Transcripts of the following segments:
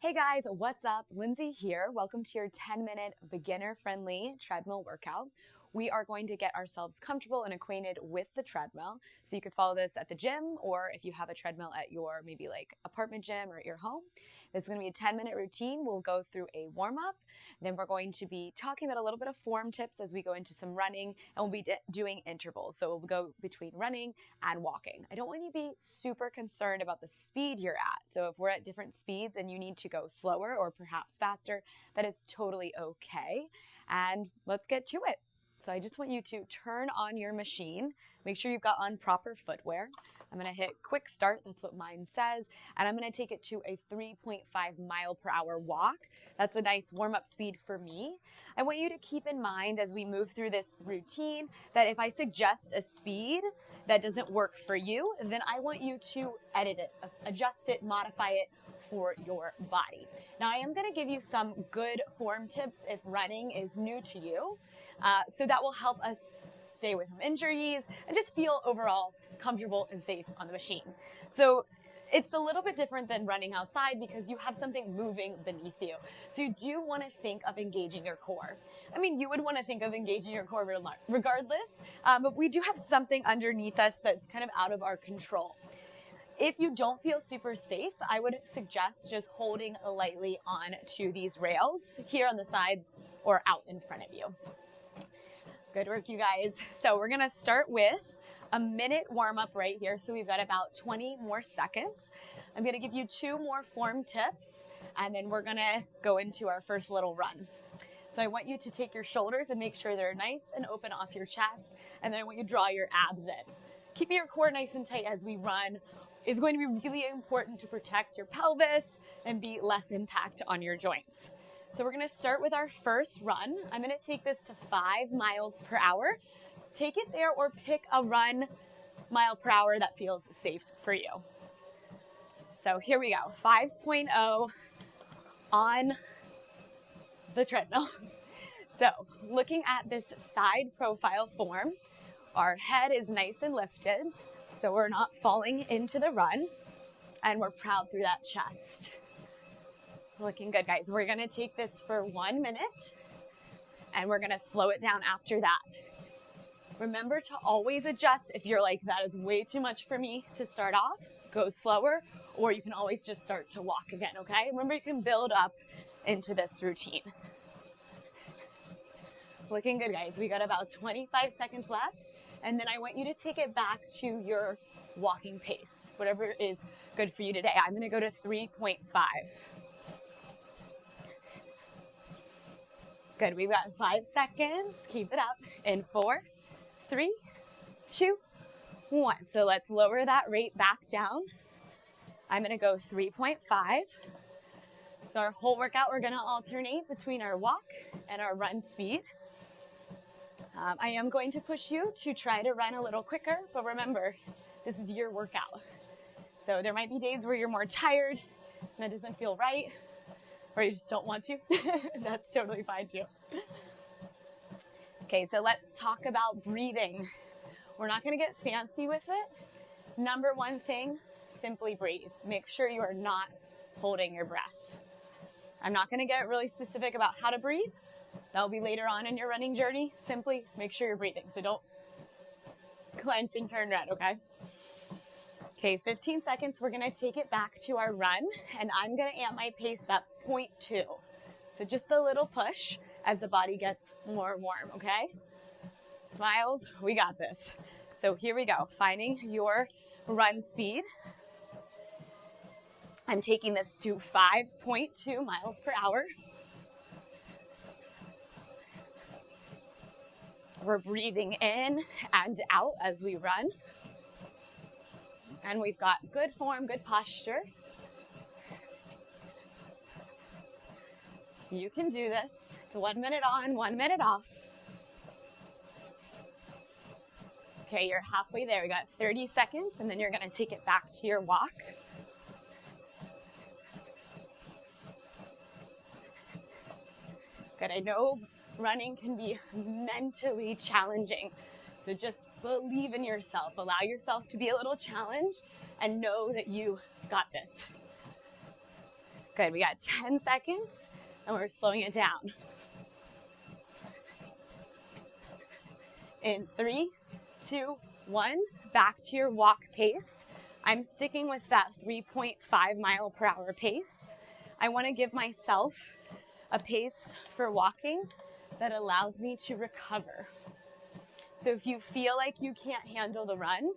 Hey guys, what's up? Lindsay here. Welcome to your 10-minute beginner-friendly treadmill workout. We are going to get ourselves comfortable and acquainted with the treadmill. So you could follow this at the gym, or if you have a treadmill at your maybe like apartment gym or at your home. This is going to be a 10-minute routine. We'll go through a warm-up. Then we're going to be talking about a little bit of form tips as we go into some running, and we'll be doing intervals. So we'll go between running and walking. I don't want you to be super concerned about the speed you're at. So if we're at different speeds and you need to go slower or perhaps faster, that is totally okay. And let's get to it. So I just want you to turn on your machine. Make sure you've got on proper footwear. I'm going to hit quick start. That's what mine says. And I'm going to take it to a 3.5 mile per hour walk. That's a nice warm-up speed for me. I want you to keep in mind as we move through this routine that if I suggest a speed that doesn't work for you, then I want you to edit it, adjust it, modify it for your body. Now, I am going to give you some good form tips if running is new to you. So that will help us stay away from injuries and just feel overall comfortable and safe on the machine. So it's a little bit different than running outside because you have something moving beneath you. So you do want to think of engaging your core. I mean, you would want to think of engaging your core regardless, but we do have something underneath us that's kind of out of our control. If you don't feel super safe, I would suggest just holding lightly on to these rails here on the sides or out in front of you. Good work, you guys. So we're gonna start with a minute warm up right here. So we've got about 20 more seconds. I'm gonna give you 2 more form tips, and then we're gonna go into our first little run. So I want you to take your shoulders and make sure they're nice and open off your chest. And then I want you to draw your abs in. Keeping your core nice and tight as we run is going to be really important to protect your pelvis and be less impact on your joints. So we're gonna start with our first run. I'm gonna take this to 5 miles per hour. Take it there or pick a run mile per hour that feels safe for you. So here we go, 5.0 on the treadmill. So looking at this side profile form, our head is nice and lifted, so we're not falling into the run, and we're proud through that chest. Looking good, guys. We're gonna take this for 1 minute, and we're gonna slow it down after that. Remember to always adjust. If you're like, that is way too much for me to start off, go slower, or you can always just start to walk again, okay? Remember, you can build up into this routine. Looking good, guys. We got about 25 seconds left, and then I want you to take it back to your walking pace, whatever is good for you today. I'm gonna go to 3.5. Good, we've got 5 seconds. Keep it up in 4, 3, 2, 1. So let's lower that rate back down. I'm gonna go 3.5. So our whole workout, we're gonna alternate between our walk and our run speed. I am going to push you to try to run a little quicker, but remember, this is your workout. So there might be days where you're more tired and that doesn't feel right, or you just don't want to. That's totally fine too. Okay, so let's talk about breathing. We're not gonna get fancy with it. Number one thing, simply breathe. Make sure you are not holding your breath. I'm not gonna get really specific about how to breathe. That'll be later on in your running journey. Simply make sure you're breathing. So don't clench and turn red, okay? Okay, 15 seconds, we're gonna take it back to our run, and I'm gonna amp my pace up 0.2. So just a little push as the body gets more warm, okay? Smiles, we got this. So here we go, finding your run speed. I'm taking this to 5.2 miles per hour. We're breathing in and out as we run. And we've got good form, good posture. You can do this. It's 1 minute on, 1 minute off. Okay, you're halfway there. We got 30 seconds, and then you're gonna take it back to your walk. Good, I know running can be mentally challenging. So just believe in yourself. Allow yourself to be a little challenged and know that you got this. Good, we got 10 seconds and we're slowing it down. In 3, 2, 1, back to your walk pace. I'm sticking with that 3.5 mile per hour pace. I want to give myself a pace for walking that allows me to recover. So if you feel like you can't handle the run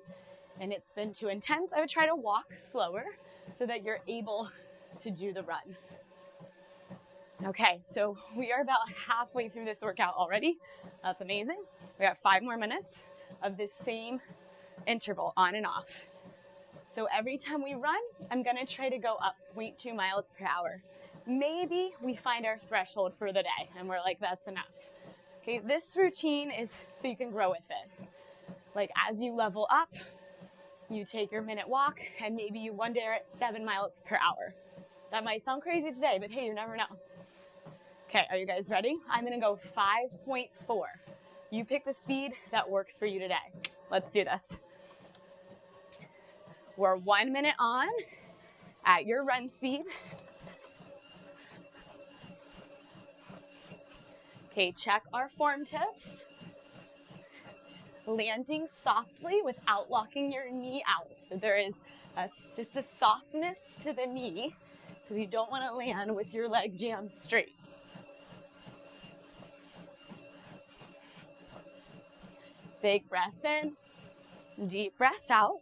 and it's been too intense, I would try to walk slower so that you're able to do the run. Okay, so we are about halfway through this workout already. That's amazing. We got 5 more minutes of this same interval on and off. So every time we run, I'm gonna try to go up 0.2 miles per hour. Maybe we find our threshold for the day and we're like, that's enough. Okay, this routine is so you can grow with it. Like as you level up, you take your minute walk and maybe you one day are at 7 miles per hour. That might sound crazy today, but hey, you never know. Okay, are you guys ready? I'm gonna go 5.4. You pick the speed that works for you today. Let's do this. We're 1 minute on at your run speed. Okay, check our form tips. Landing softly without locking your knee out. So there is just a softness to the knee because you don't want to land with your leg jammed straight. Big breath in, deep breath out.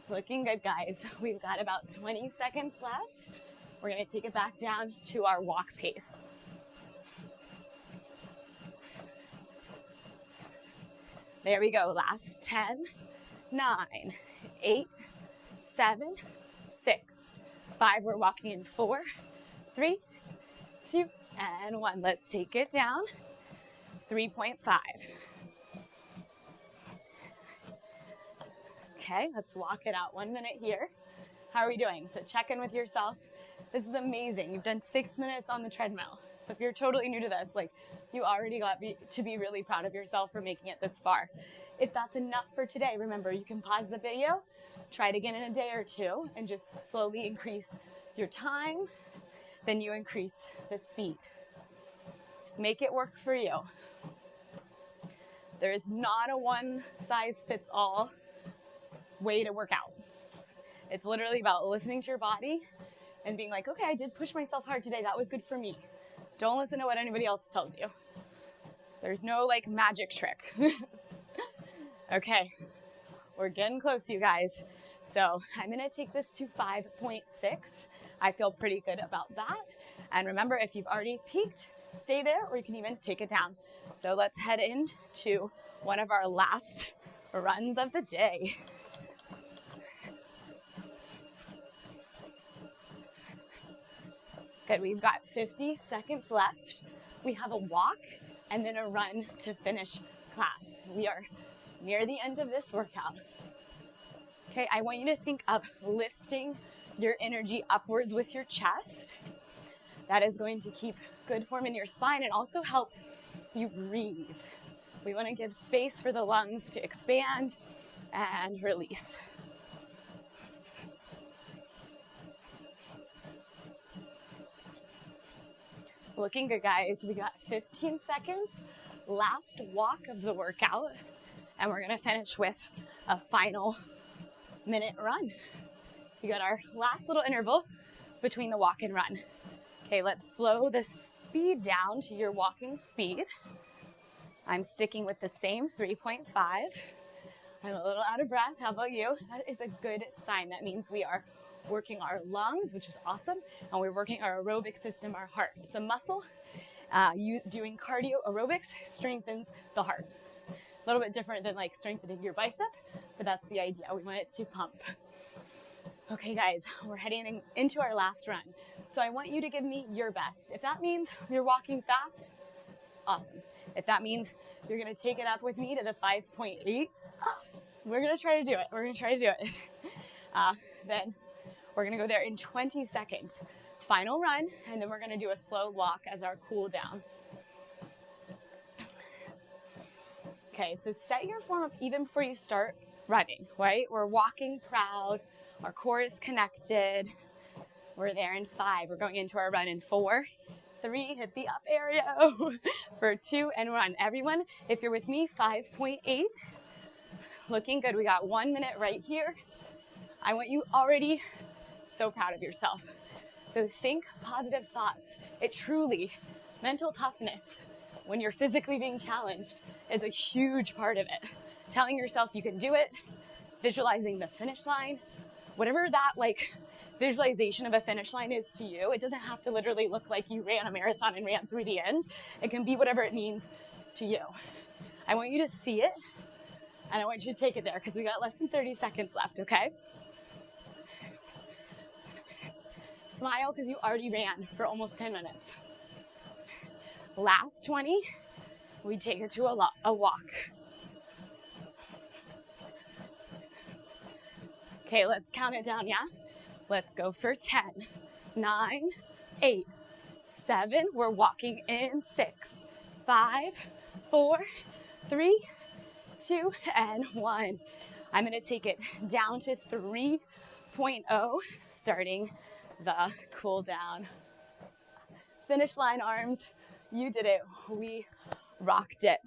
Looking good, guys. We've got about 20 seconds left. We're gonna take it back down to our walk pace. There we go, last 10, 9, 8, 7, 6, 5. We're walking in 4, 3, 2, and 1. Let's take it down, 3.5. Okay, let's walk it out 1 minute here. How are we doing? So check in with yourself. This is amazing. You've done 6 minutes on the treadmill. So if you're totally new to this, like you already got to be really proud of yourself for making it this far. If that's enough for today, remember you can pause the video, try it again in a day or two, and just slowly increase your time, then you increase the speed. Make it work for you. There is not a one size fits all way to work out. It's literally about listening to your body and being like, okay, I did push myself hard today. That was good for me. Don't listen to what anybody else tells you. There's no like magic trick. Okay, we're getting close, you guys. So I'm gonna take this to 5.6. I feel pretty good about that. And remember, if you've already peaked, stay there, or you can even take it down. So let's head into one of our last runs of the day. Good, we've got 50 seconds left. We have a walk and then a run to finish class. We are near the end of this workout. Okay, I want you to think of lifting your energy upwards with your chest. That is going to keep good form in your spine and also help you breathe. We want to give space for the lungs to expand and release. Looking good, guys. We got 15 seconds, last walk of the workout, and we're gonna finish with a final minute run. So you got our last little interval between the walk and run. Okay, let's slow the speed down to your walking speed. I'm sticking with the same 3.5. I'm a little out of breath. How about you? That is a good sign. That means we are working our lungs, which is awesome, and we're working our aerobic system, our heart. It's a muscle. You doing cardio aerobics strengthens the heart. A little bit different than like strengthening your bicep, but that's the idea. We want it to pump. Okay, guys, we're heading into our last run. So I want you to give me your best. If that means you're walking fast, awesome. If that means you're gonna take it up with me to the 5.8, we're gonna try to do it. We're gonna try to do it. Then we're gonna go there in 20 seconds. Final run, and then we're gonna do a slow walk as our cool down. Okay, so set your form up even before you start running, right? We're walking proud, our core is connected. We're there in 5. We're going into our run in 4, 3, hit the up arrow for 2 and run. Everyone, if you're with me, 5.8. Looking good. We got 1 minute right here. I want you already so proud of yourself. So think positive thoughts. It truly, mental toughness, when you're physically being challenged, is a huge part of it. Telling yourself you can do it, visualizing the finish line, whatever that visualization of a finish line is to you. It doesn't have to literally look like you ran a marathon and ran through the end. It can be whatever it means to you. I want you to see it, and I want you to take it there because we got less than 30 seconds left, okay? Smile because you already ran for almost 10 minutes. Last 20, we take it to a walk. Okay, let's count it down, yeah? Let's go for 10, 9, 8, 7. We're walking in 6, 5, 4, 3, 2, and 1. I'm going to take it down to 3.0, starting the cool down. Finish line arms. You did it. We rocked it.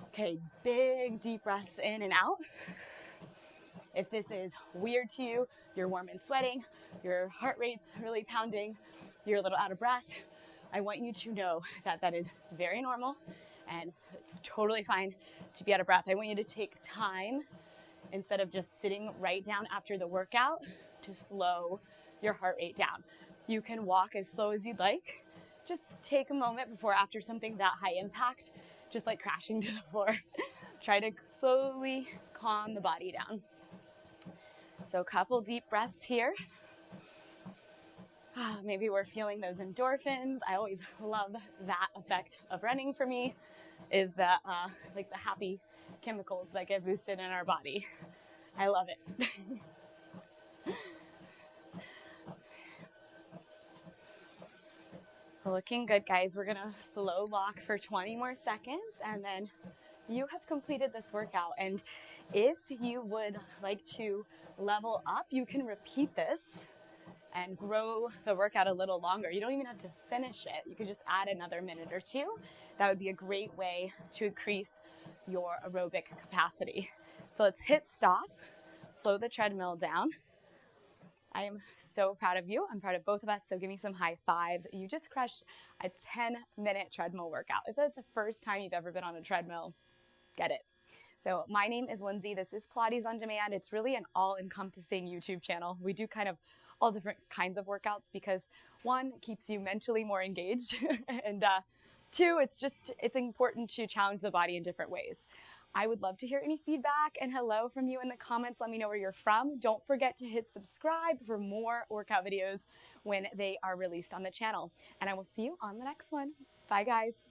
Okay, big deep breaths in and out. If this is weird to you, you're warm and sweating, your heart rate's really pounding, you're a little out of breath, I want you to know that that is very normal and it's totally fine to be out of breath. I want you to take time, instead of just sitting right down after the workout, to slow your heart rate down. You can walk as slow as you'd like. Just take a moment before, after something that high impact, just like crashing to the floor. Try to slowly calm the body down. So a couple deep breaths here. Maybe we're feeling those endorphins. I always love that effect of running for me, is that the happy chemicals that get boosted in our body. I love it. Looking good, guys. We're gonna slow lock for 20 more seconds, and then you have completed this workout. And if you would like to level up, you can repeat this and grow the workout a little longer. You don't even have to finish it. You could just add another minute or 2. That would be a great way to increase your aerobic capacity. So let's hit stop, slow the treadmill down. I am so proud of you. I'm proud of both of us, so give me some high fives. You just crushed a 10-minute treadmill workout. If that's the first time you've ever been on a treadmill, get it. So my name is Lindsay. This is Pilates On Demand. It's really an all-encompassing YouTube channel. We do kind of all different kinds of workouts because 1, it keeps you mentally more engaged, and 2, it's important to challenge the body in different ways. I would love to hear any feedback and hello from you in the comments. Let me know where you're from. Don't forget to hit subscribe for more workout videos when they are released on the channel. And I will see you on the next one. Bye, guys.